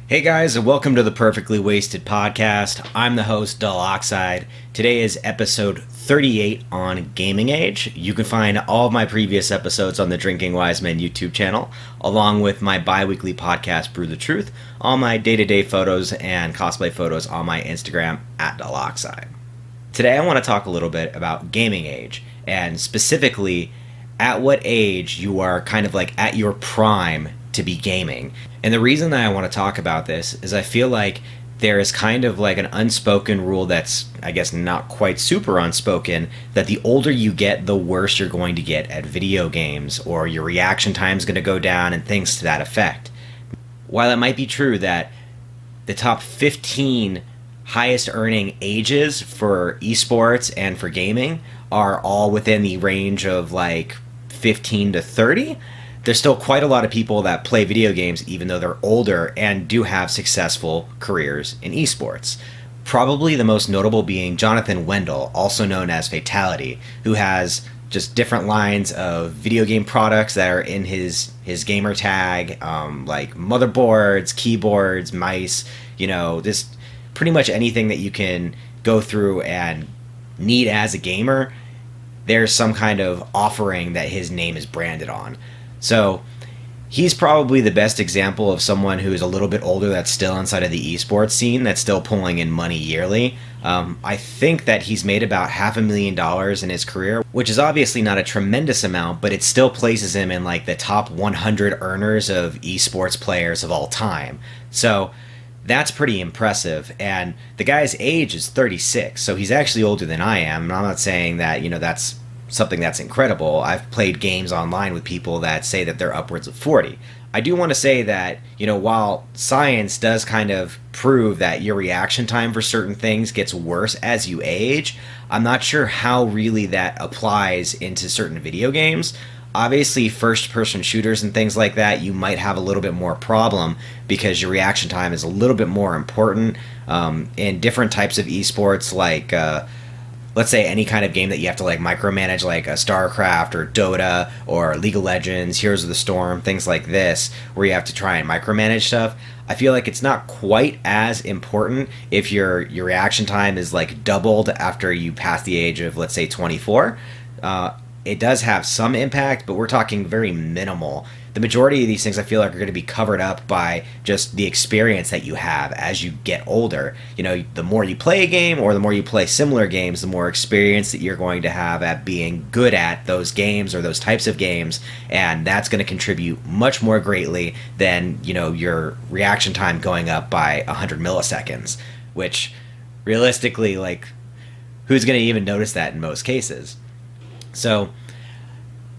Hey guys, and welcome to the Perfectly Wasted podcast. I'm the host, DullOxide. Today is episode 38 on gaming age. You can find all of my previous episodes on the Drinking Wisemen YouTube channel, along with my bi-weekly podcast, Brew the Truth, all my day-to-day photos and cosplay photos on my Instagram, @DullOxide. Today I want to talk a little bit about gaming age, and specifically at what age you are kind of like at your prime to be gaming. And the reason that I want to talk about this is I feel like there is kind of like an unspoken rule that's, I guess, not quite super unspoken, that the older you get, the worse you're going to get at video games, or your reaction time is going to go down and things to that effect. While it might be true that the top 15 highest earning ages for eSports and for gaming are all within the range of like 15 to 30, there's still quite a lot of people that play video games even though they're older and do have successful careers in esports. Probably the most notable being Jonathan Wendell, also known as Fatality, who has just different lines of video game products that are in his gamer tag, like motherboards, keyboards, mice, just pretty much anything that you can go through and need as a gamer. There's some kind of offering that his name is branded on. So he's probably the best example of someone who is a little bit older that's still inside of the esports scene, that's still pulling in money yearly. I think that he's made about $500,000 in his career, which is obviously not a tremendous amount, but it still places him in like the top 100 earners of esports players of all time. So that's pretty impressive. And the guy's age is 36, so he's actually older than I am. And I'm not saying that, that's something that's incredible. I've played games online with people that say that they're upwards of 40. I do want to say that, while science does kind of prove that your reaction time for certain things gets worse as you age, I'm not sure how really that applies into certain video games. Obviously, first-person shooters and things like that, you might have a little bit more problem because your reaction time is a little bit more important. In different types of esports, like let's say any kind of game that you have to like micromanage, like a StarCraft or Dota or League of Legends, Heroes of the Storm, things like this, where you have to try and micromanage stuff. I feel like it's not quite as important if your reaction time is like doubled after you pass the age of, let's say, 24. It does have some impact, but we're talking very minimal. The majority of these things I feel like are going to be covered up by just the experience that you have as you get older. The more you play a game or the more you play similar games, the more experience that you're going to have at being good at those games or those types of games, and that's going to contribute much more greatly than, your reaction time going up by 100 milliseconds, which realistically, like, who's going to even notice that in most cases? So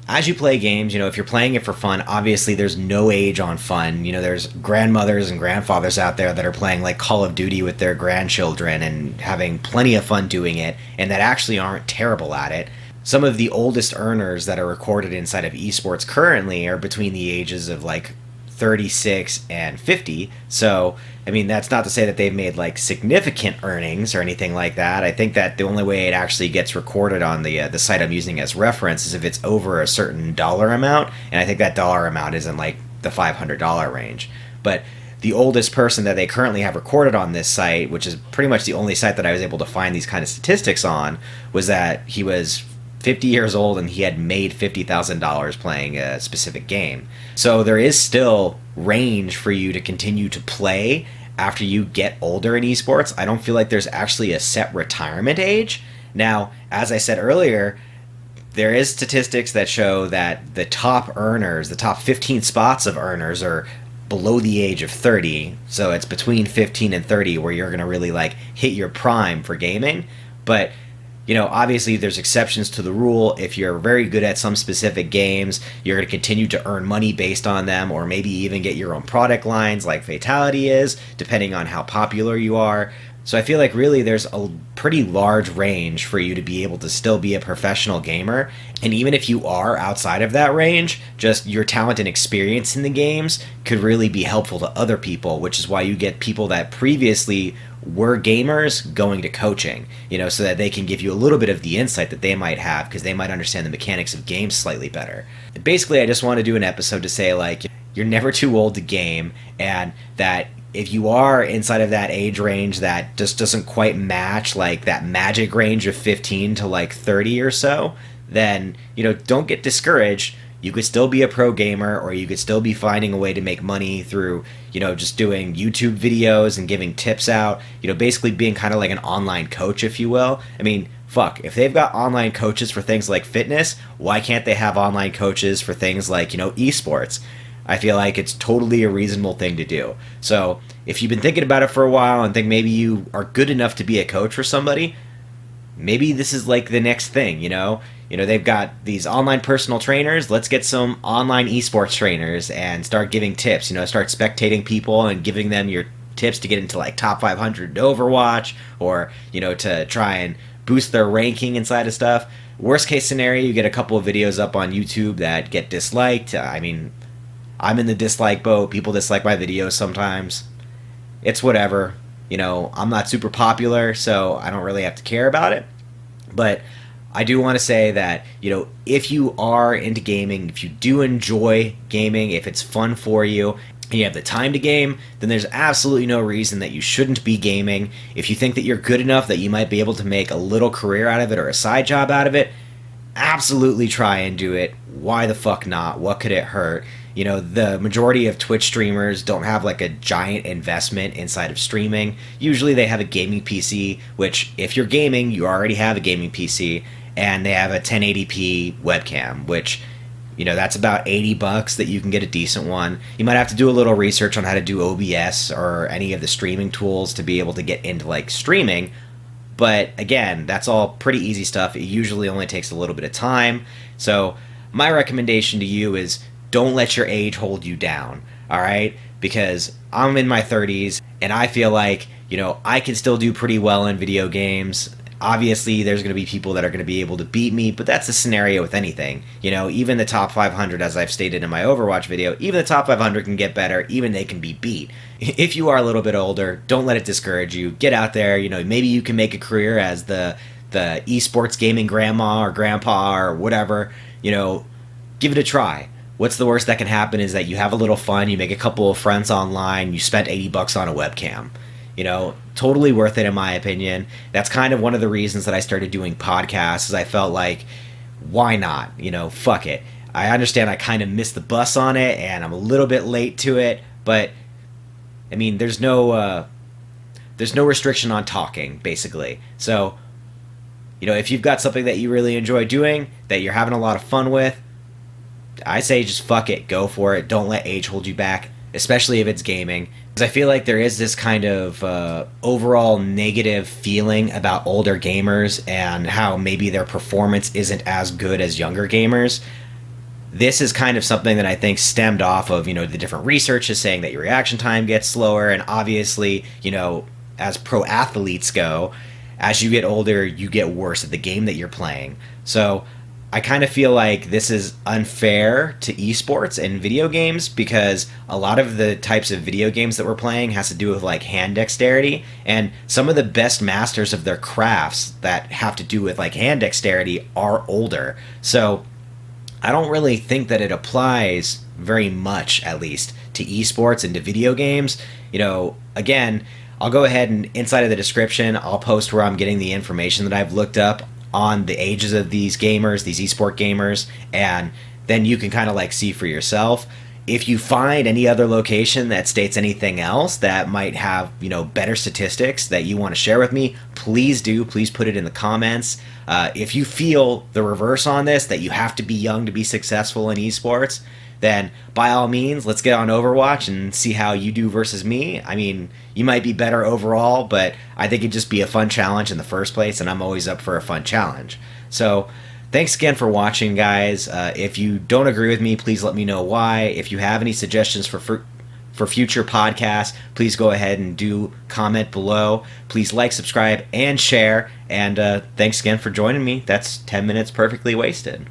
as you play games, if you're playing it for fun, obviously there's no age on fun. There's grandmothers and grandfathers out there that are playing like Call of Duty with their grandchildren and having plenty of fun doing it, and that actually aren't terrible at it. Some of the oldest earners that are recorded inside of esports currently are between the ages of like 36 and 50. So, that's not to say that they've made like significant earnings or anything like that. I think that the only way it actually gets recorded on the site I'm using as reference is if it's over a certain dollar amount, and I think that dollar amount is in like the $500 range. But the oldest person that they currently have recorded on this site, which is pretty much the only site that I was able to find these kind of statistics on, was that he was 50 years old and he had made $50,000 playing a specific game. So there is still range for you to continue to play after you get older in esports. I don't feel like there's actually a set retirement age. Now, as I said earlier, there is statistics that show that the top earners, the top 15 spots of earners, are below the age of 30. So it's between 15 and 30 where you're going to really like hit your prime for gaming. But obviously there's exceptions to the rule. If you're very good at some specific games, you're going to continue to earn money based on them, or maybe even get your own product lines like Fatality is, depending on how popular you are. So I feel like really there's a pretty large range for you to be able to still be a professional gamer. And even if you are outside of that range, just your talent and experience in the games could really be helpful to other people, which is why you get people that previously were gamers going to coaching, so that they can give you a little bit of the insight that they might have, because they might understand the mechanics of games slightly better. Basically, I just want to do an episode to say, like, you're never too old to game, and that if you are inside of that age range that just doesn't quite match like that magic range of 15 to like 30 or so, then, don't get discouraged. You could still be a pro gamer, or you could still be finding a way to make money through, just doing YouTube videos and giving tips out, basically being kind of like an online coach, if you will. I mean, fuck, if they've got online coaches for things like fitness, why can't they have online coaches for things like, esports? I feel like it's totally a reasonable thing to do. So if you've been thinking about it for a while and think maybe you are good enough to be a coach for somebody, maybe this is like the next thing, they've got these online personal trainers. Let's get some online esports trainers and start giving tips, start spectating people and giving them your tips to get into like top 500 to Overwatch, or, to try and boost their ranking inside of stuff. Worst case scenario, you get a couple of videos up on YouTube that get disliked. I mean, I'm in the dislike boat. People dislike my videos sometimes. It's whatever. I'm not super popular, so I don't really have to care about it. But I do want to say that, if you are into gaming, if you do enjoy gaming, if it's fun for you, and you have the time to game, then there's absolutely no reason that you shouldn't be gaming. If you think that you're good enough that you might be able to make a little career out of it or a side job out of it, absolutely try and do it. Why the fuck not? What could it hurt? The majority of Twitch streamers don't have like a giant investment inside of streaming. Usually they have a gaming PC, which if you're gaming, you already have a gaming PC, and they have a 1080p webcam, which, that's about $80 that you can get a decent one. You might have to do a little research on how to do OBS or any of the streaming tools to be able to get into like streaming. But again, that's all pretty easy stuff. It usually only takes a little bit of time. So my recommendation to you is don't let your age hold you down, all right? Because I'm in my 30s, and I feel like, I can still do pretty well in video games. Obviously, there's going to be people that are going to be able to beat me, but that's the scenario with anything. Even the top 500, as I've stated in my Overwatch video, even the top 500 can get better, even they can be beat. If you are a little bit older, don't let it discourage you. Get out there, maybe you can make a career as the esports gaming grandma or grandpa or whatever. Give it a try. What's the worst that can happen is that you have a little fun, you make a couple of friends online, you spent $80 on a webcam. Totally worth it in my opinion. That's kind of one of the reasons that I started doing podcasts, is I felt like, why not? Fuck it. I understand I kind of missed the bus on it and I'm a little bit late to it, but I mean, there's no restriction on talking, basically. So, if you've got something that you really enjoy doing, that you're having a lot of fun with, I say just fuck it, go for it. Don't let age hold you back, especially if it's gaming. Because I feel like there is this kind of overall negative feeling about older gamers and how maybe their performance isn't as good as younger gamers. This is kind of something that I think stemmed off of, the different research is saying that your reaction time gets slower, and obviously, as pro athletes go, as you get older, you get worse at the game that you're playing. So I kind of feel like this is unfair to esports and video games, because a lot of the types of video games that we're playing has to do with like hand dexterity, and some of the best masters of their crafts that have to do with like hand dexterity are older. So I don't really think that it applies very much, at least, to esports and to video games. Again, I'll go ahead and inside of the description, I'll post where I'm getting the information that I've looked up on the ages of these gamers, these esport gamers, and then you can kind of like see for yourself. If you find any other location that states anything else that might have, better statistics that you want to share with me, please do. Please put it in the comments. If you feel the reverse on this, that you have to be young to be successful in esports, then by all means, let's get on Overwatch and see how you do versus me. I mean, you might be better overall, but I think it'd just be a fun challenge in the first place, and I'm always up for a fun challenge. So thanks again for watching, guys. If you don't agree with me, please let me know why. If you have any suggestions for future podcasts, please go ahead and do comment below. Please like, subscribe, and share. And thanks again for joining me. That's 10 minutes perfectly wasted.